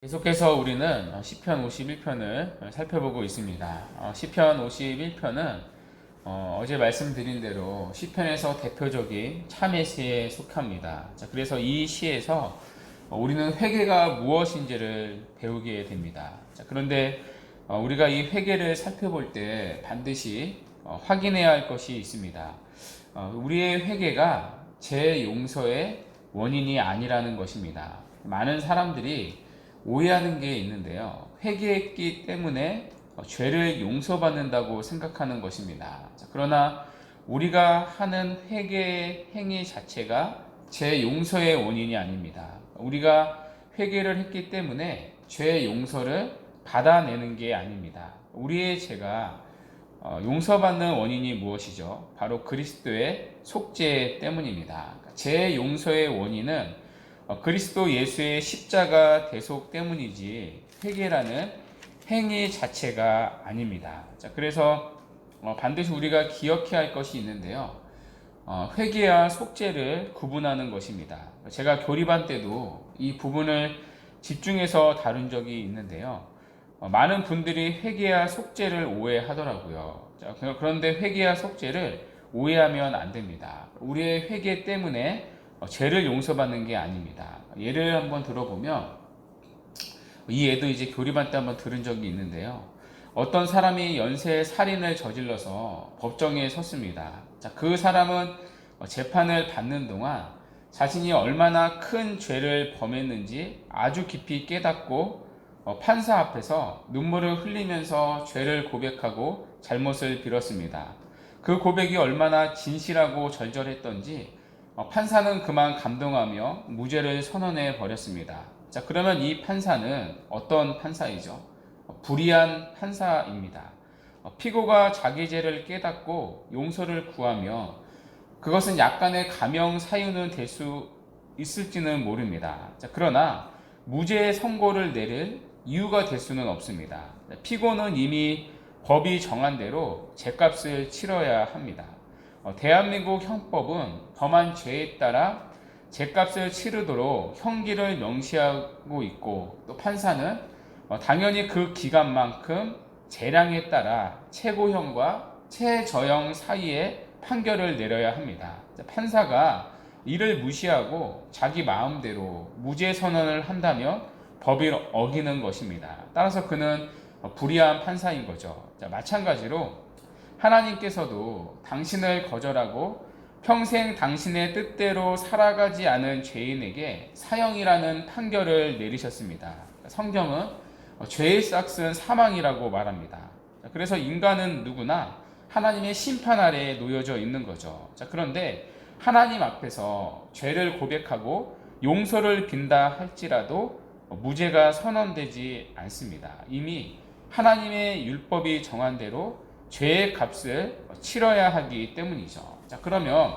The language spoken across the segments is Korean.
계속해서 우리는 시편 51편을 살펴보고 있습니다. 시편 51편은 어제 말씀드린 대로 시편에서 대표적인 참회 시에 속합니다. 자, 그래서 이 시에서 우리는 회개가 무엇인지를 배우게 됩니다. 자, 그런데 우리가 이 회개를 살펴볼 때 반드시 확인해야 할 것이 있습니다. 우리의 회개가 제 용서의 원인이 아니라는 것입니다. 많은 사람들이 오해하는 게 있는데요. 회개했기 때문에 죄를 용서받는다고 생각하는 것입니다. 그러나 우리가 하는 회개의 행위 자체가 죄 용서의 원인이 아닙니다. 우리가 회개를 했기 때문에 죄 용서를 받아내는 게 아닙니다. 우리의 죄가 용서받는 원인이 무엇이죠? 바로 그리스도의 속죄 때문입니다. 죄 용서의 원인은 그리스도 예수의 십자가 대속 때문이지 회개라는 행위 자체가 아닙니다. 자, 그래서 반드시 우리가 기억해야 할 것이 있는데요. 회개와 속죄를 구분하는 것입니다. 제가 교리반 때도 이 부분을 집중해서 다룬 적이 있는데요. 많은 분들이 회개와 속죄를 오해하더라고요. 자, 그런데 회개와 속죄를 오해하면 안 됩니다. 우리의 회개 때문에 죄를 용서받는 게 아닙니다. 예를 한번 들어보면 이 예도 이제 교리반 때 한번 들은 적이 있는데요. 어떤 사람이 연쇄 살인을 저질러서 법정에 섰습니다. 자, 그 사람은 재판을 받는 동안 자신이 얼마나 큰 죄를 범했는지 아주 깊이 깨닫고 판사 앞에서 눈물을 흘리면서 죄를 고백하고 잘못을 빌었습니다. 그 고백이 얼마나 진실하고 절절했던지 판사는 그만 감동하며 무죄를 선언해 버렸습니다. 자, 그러면 이 판사는 어떤 판사이죠? 불의한 판사입니다. 피고가 자기 죄를 깨닫고 용서를 구하며 그것은 약간의 감형 사유는 될 수 있을지는 모릅니다. 자, 그러나 무죄 선고를 내릴 이유가 될 수는 없습니다. 피고는 이미 법이 정한 대로 죄값을 치러야 합니다. 대한민국 형법은 범한 죄에 따라 죄값을 치르도록 형기를 명시하고 있고, 또 판사는 당연히 그 기간만큼 재량에 따라 최고형과 최저형 사이에 판결을 내려야 합니다. 판사가 이를 무시하고 자기 마음대로 무죄 선언을 한다면 법이 어기는 것입니다. 따라서 그는 불의한 판사인 거죠. 마찬가지로 하나님께서도 당신을 거절하고 평생 당신의 뜻대로 살아가지 않은 죄인에게 사형이라는 판결을 내리셨습니다. 성경은 죄의 싹은 사망이라고 말합니다. 그래서 인간은 누구나 하나님의 심판 아래에 놓여져 있는 거죠. 그런데 하나님 앞에서 죄를 고백하고 용서를 빈다 할지라도 무죄가 선언되지 않습니다. 이미 하나님의 율법이 정한 대로 죄의 값을 치러야 하기 때문이죠. 자, 그러면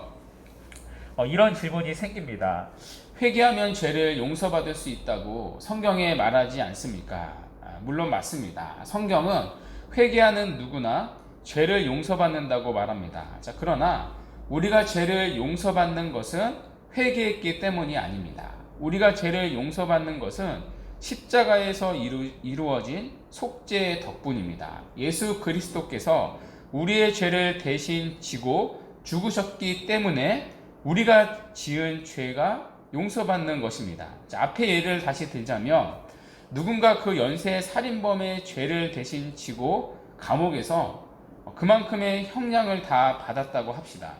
이런 질문이 생깁니다. 회개하면 죄를 용서받을 수 있다고 성경에 말하지 않습니까? 물론 맞습니다. 성경은 회개하는 누구나 죄를 용서받는다고 말합니다. 자, 그러나 우리가 죄를 용서받는 것은 회개했기 때문이 아닙니다. 우리가 죄를 용서받는 것은 십자가에서 이루어진 속죄의 덕분입니다. 예수 그리스도께서 우리의 죄를 대신 지고 죽으셨기 때문에 우리가 지은 죄가 용서받는 것입니다. 자, 앞에 예를 다시 들자면 누군가 그 연쇄 살인범의 죄를 대신 지고 감옥에서 그만큼의 형량을 다 받았다고 합시다.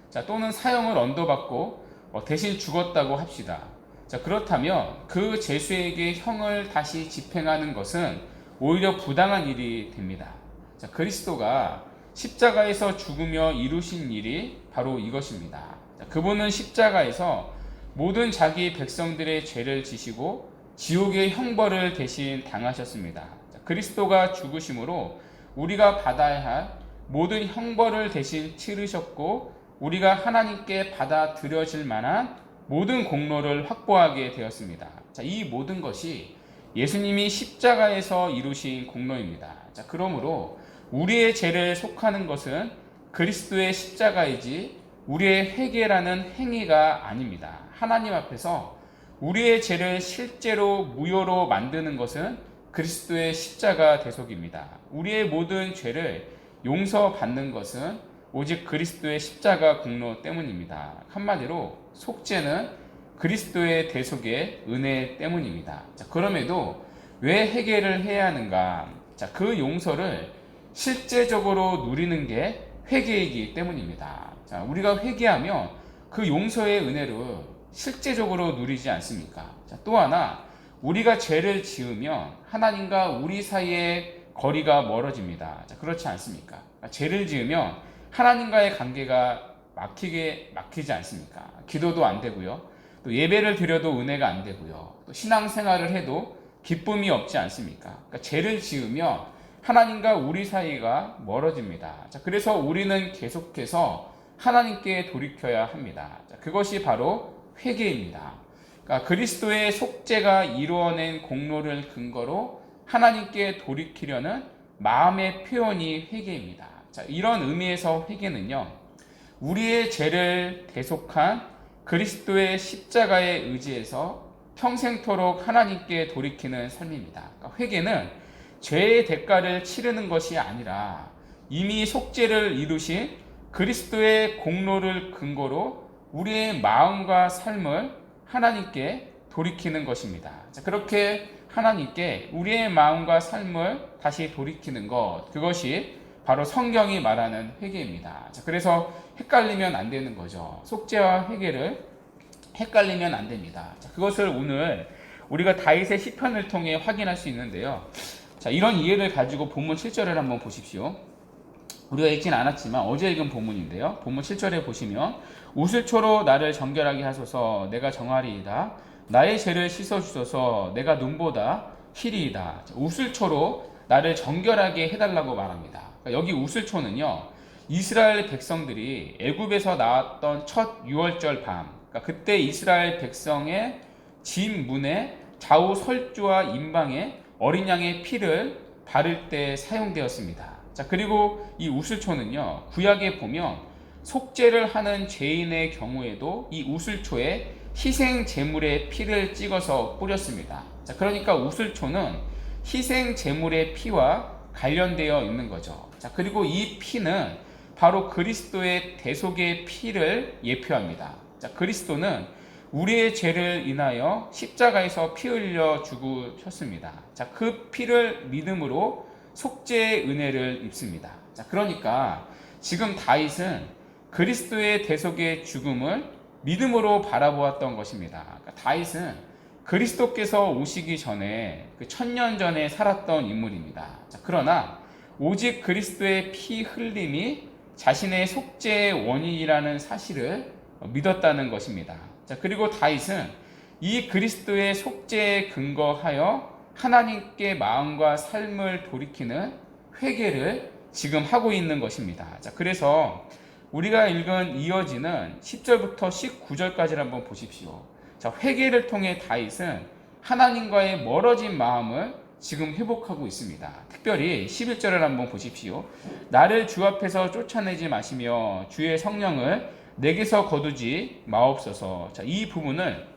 자, 또는 사형을 언도받고 대신 죽었다고 합시다. 자, 그렇다면 그 죄수에게 형을 다시 집행하는 것은 오히려 부당한 일이 됩니다. 자, 그리스도가 십자가에서 죽으며 이루신 일이 바로 이것입니다. 자, 그분은 십자가에서 모든 자기 백성들의 죄를 지시고 지옥의 형벌을 대신 당하셨습니다. 자, 그리스도가 죽으심으로 우리가 받아야 할 모든 형벌을 대신 치르셨고 우리가 하나님께 받아들여질 만한 모든 공로를 확보하게 되었습니다. 자, 이 모든 것이 예수님이 십자가에서 이루신 공로입니다. 자, 그러므로 우리의 죄를 속하는 것은 그리스도의 십자가이지 우리의 회개라는 행위가 아닙니다. 하나님 앞에서 우리의 죄를 실제로 무효로 만드는 것은 그리스도의 십자가 대속입니다. 우리의 모든 죄를 용서받는 것은 오직 그리스도의 십자가 공로 때문입니다. 한마디로 속죄는 그리스도의 대속의 은혜 때문입니다. 자, 그럼에도 왜 회개를 해야 하는가? 자, 그 용서를 실제적으로 누리는 게 회개이기 때문입니다. 자, 우리가 회개하면 그 용서의 은혜를 실제적으로 누리지 않습니까? 자, 또 하나, 우리가 죄를 지으면 하나님과 우리 사이에 거리가 멀어집니다. 자, 그렇지 않습니까? 죄를 지으면 하나님과의 관계가 막히지 않습니까? 기도도 안 되고요. 또 예배를 드려도 은혜가 안 되고요. 또 신앙생활을 해도 기쁨이 없지 않습니까? 그러니까 죄를 지으면 하나님과 우리 사이가 멀어집니다. 자, 그래서 우리는 계속해서 하나님께 돌이켜야 합니다. 자, 그것이 바로 회개입니다. 그러니까 그리스도의 속죄가 이루어낸 공로를 근거로 하나님께 돌이키려는 마음의 표현이 회개입니다. 자, 이런 의미에서 회개는요, 우리의 죄를 대속한 그리스도의 십자가에 의지해서 평생토록 하나님께 돌이키는 삶입니다. 그러니까 회개는 죄의 대가를 치르는 것이 아니라 이미 속죄를 이루신 그리스도의 공로를 근거로 우리의 마음과 삶을 하나님께 돌이키는 것입니다. 자, 그렇게 하나님께 우리의 마음과 삶을 다시 돌이키는 것, 그것이 바로 성경이 말하는 회개입니다. 자, 그래서 헷갈리면 안 되는 거죠. 속죄와 회개를 헷갈리면 안 됩니다. 자, 그것을 오늘 우리가 다윗의 시편을 통해 확인할 수 있는데요. 자, 이런 이해를 가지고 본문 7절을 한번 보십시오. 우리가 읽진 않았지만 어제 읽은 본문인데요. 본문 7절에 보시면 우슬초로 나를 정결하게 하소서 내가 정하리이다. 나의 죄를 씻어주소서 내가 눈보다 희리이다. 우슬초로 나를 정결하게 해달라고 말합니다. 그러니까 여기 우슬초는요, 이스라엘 백성들이 애굽에서 나왔던 첫 6월절 밤, 그러니까 그때 이스라엘 백성의 집 문에 좌우 설주와 임방에 어린 양의 피를 바를 때 사용되었습니다. 자, 그리고 이 우슬초는요, 구약에 보면 속죄를 하는 죄인의 경우에도 이 우슬초에 희생 제물의 피를 찍어서 뿌렸습니다. 자, 그러니까 우슬초는 희생 제물의 피와 관련되어 있는 거죠. 자, 그리고 이 피는 바로 그리스도의 대속의 피를 예표합니다. 자, 그리스도는 우리의 죄를 인하여 십자가에서 피 흘려 죽으셨습니다. 자, 그 피를 믿음으로 속죄의 은혜를 입습니다. 자, 그러니까 지금 다윗은 그리스도의 대속의 죽음을 믿음으로 바라보았던 것입니다. 그러니까 다윗은 그리스도께서 오시기 전에 그 1000년 전에 살았던 인물입니다. 자, 그러나 오직 그리스도의 피 흘림이 자신의 속죄의 원인이라는 사실을 믿었다는 것입니다. 자, 그리고 다윗은 이 그리스도의 속죄에 근거하여 하나님께 마음과 삶을 돌이키는 회개를 지금 하고 있는 것입니다. 자, 그래서 우리가 읽은 이어지는 10절부터 19절까지를 한번 보십시오. 자, 회개를 통해 다윗은 하나님과의 멀어진 마음을 지금 회복하고 있습니다. 특별히 11절을 한번 보십시오. 나를 주 앞에서 쫓아내지 마시며 주의 성령을 내게서 거두지 마옵소서. 자, 이 부분을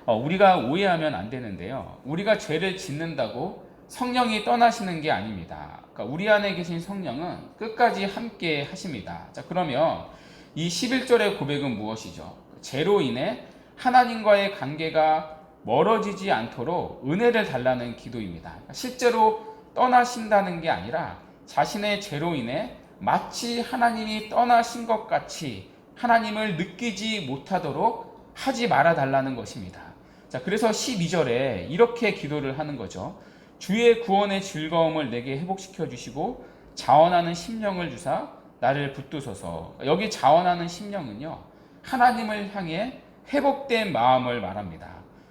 우리가 오해하면 안 되는데요. 우리가 죄를 짓는다고 성령이 떠나시는 게 아닙니다. 그러니까 우리 안에 계신 성령은 끝까지 함께 하십니다. 자, 그러면 이 11절의 고백은 무엇이죠? 죄로 인해 하나님과의 관계가 멀어지지 않도록 은혜를 달라는 기도입니다. 그러니까 실제로 떠나신다는 게 아니라 자신의 죄로 인해 마치 하나님이 떠나신 것 같이 하나님을 느끼지 못하도록 하지 말아 달라는 것입니다. 자, 그래서 12절에 이렇게 기도를 하는 거죠. 주의 구원의 즐거움을 내게 회복시켜 주시고 자원하는 심령을 주사 나를 붙드소서. 여기 자원하는 심령은요, 하나님을 향해 회복된 마음을 말합니다.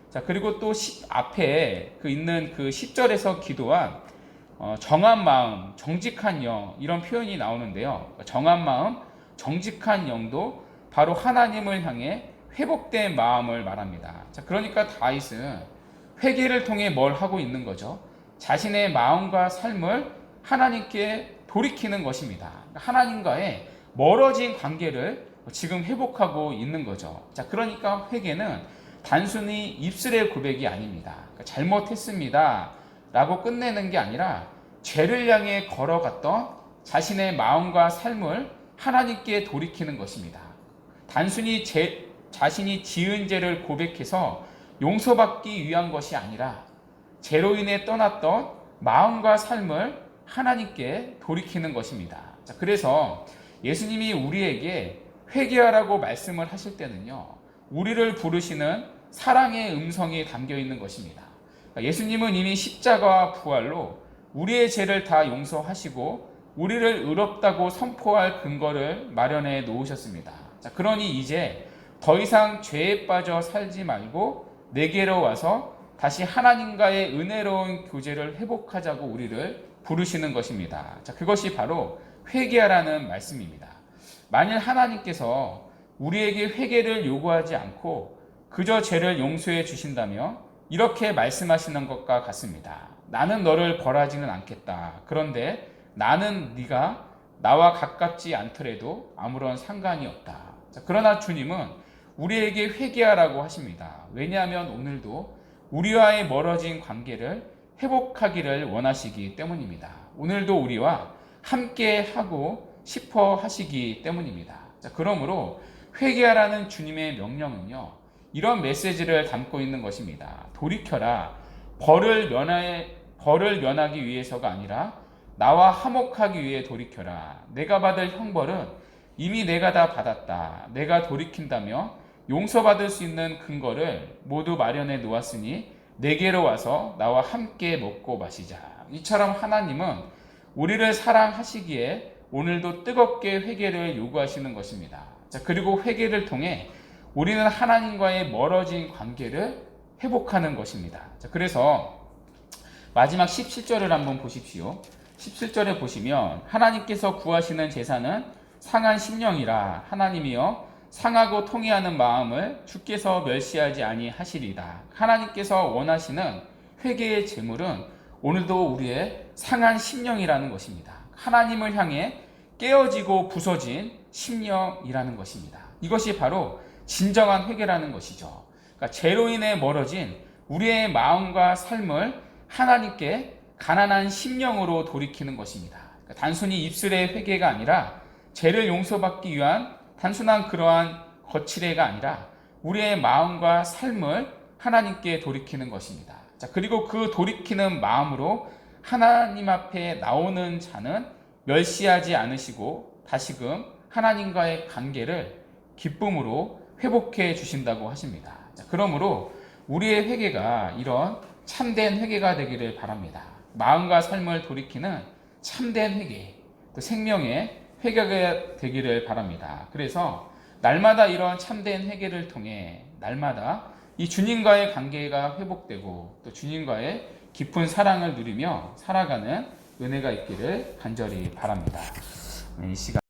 자, 그리고 또 앞에 있는 그 10절에서 기도한 정한 마음, 정직한 영, 이런 표현이 나오는데요. 정한 마음, 정직한 영도 바로 하나님을 향해 회복된 마음을 말합니다. 자, 그러니까 다윗은 회개를 통해 뭘 하고 있는 거죠? 자신의 마음과 삶을 하나님께 돌이키는 것입니다. 하나님과의 멀어진 관계를 지금 회복하고 있는 거죠. 자, 그러니까 회개는 단순히 입술의 고백이 아닙니다. 그러니까 잘못했습니다 라고 끝내는 게 아니라 죄를 향해 걸어갔던 자신의 마음과 삶을 하나님께 돌이키는 것입니다. 단순히 자신이 지은 죄를 고백해서 용서받기 위한 것이 아니라 죄로 인해 떠났던 마음과 삶을 하나님께 돌이키는 것입니다. 자, 그래서 예수님이 우리에게 회개하라고 말씀을 하실 때는요, 우리를 부르시는 사랑의 음성이 담겨 있는 것입니다. 예수님은 이미 십자가와 부활로 우리의 죄를 다 용서하시고 우리를 의롭다고 선포할 근거를 마련해 놓으셨습니다. 자, 그러니 이제 더 이상 죄에 빠져 살지 말고 내게로 와서 다시 하나님과의 은혜로운 교제를 회복하자고 우리를 부르시는 것입니다. 자, 그것이 바로 회개하라는 말씀입니다. 만일 하나님께서 우리에게 회개를 요구하지 않고 그저 죄를 용서해 주신다면 이렇게 말씀하시는 것과 같습니다. 나는 너를 벌하지는 않겠다. 그런데 나는 네가 나와 가깝지 않더라도 아무런 상관이 없다. 자, 그러나 주님은 우리에게 회개하라고 하십니다. 왜냐하면 오늘도 우리와의 멀어진 관계를 회복하기를 원하시기 때문입니다. 오늘도 우리와 함께 하고 싶어 하시기 때문입니다. 자, 그러므로 회개하라는 주님의 명령은요, 이런 메시지를 담고 있는 것입니다. 돌이켜라. 벌을 면하기 위해서가 아니라 나와 화목하기 위해 돌이켜라. 내가 받을 형벌은 이미 내가 다 받았다. 내가 돌이킨다며 용서받을 수 있는 근거를 모두 마련해 놓았으니 내게로 와서 나와 함께 먹고 마시자. 이처럼 하나님은 우리를 사랑하시기에 오늘도 뜨겁게 회개를 요구하시는 것입니다. 자, 그리고 회개를 통해 우리는 하나님과의 멀어진 관계를 회복하는 것입니다. 자, 그래서 마지막 17절을 한번 보십시오. 17절에 보시면 하나님께서 구하시는 제사는 상한 심령이라. 하나님이여 상하고 통회하는 마음을 주께서 멸시하지 아니하시리다. 하나님께서 원하시는 회개의 제물은 오늘도 우리의 상한 심령이라는 것입니다. 하나님을 향해 깨어지고 부서진 심령이라는 것입니다. 이것이 바로 진정한 회개라는 것이죠. 그러니까 죄로 인해 멀어진 우리의 마음과 삶을 하나님께 가난한 심령으로 돌이키는 것입니다. 그러니까 단순히 입술의 회개가 아니라 죄를 용서받기 위한 단순한 그러한 거칠애가 아니라 우리의 마음과 삶을 하나님께 돌이키는 것입니다. 자, 그리고 그 돌이키는 마음으로 하나님 앞에 나오는 자는 멸시하지 않으시고 다시금 하나님과의 관계를 기쁨으로 회복해 주신다고 하십니다. 자, 그러므로 우리의 회개가 이런 참된 회개가 되기를 바랍니다. 마음과 삶을 돌이키는 참된 회개, 또 생명의 회개가 되기를 바랍니다. 그래서 날마다 이런 참된 회개를 통해 날마다 이 주님과의 관계가 회복되고 또 주님과의 깊은 사랑을 누리며 살아가는 은혜가 있기를 간절히 바랍니다. 이 시간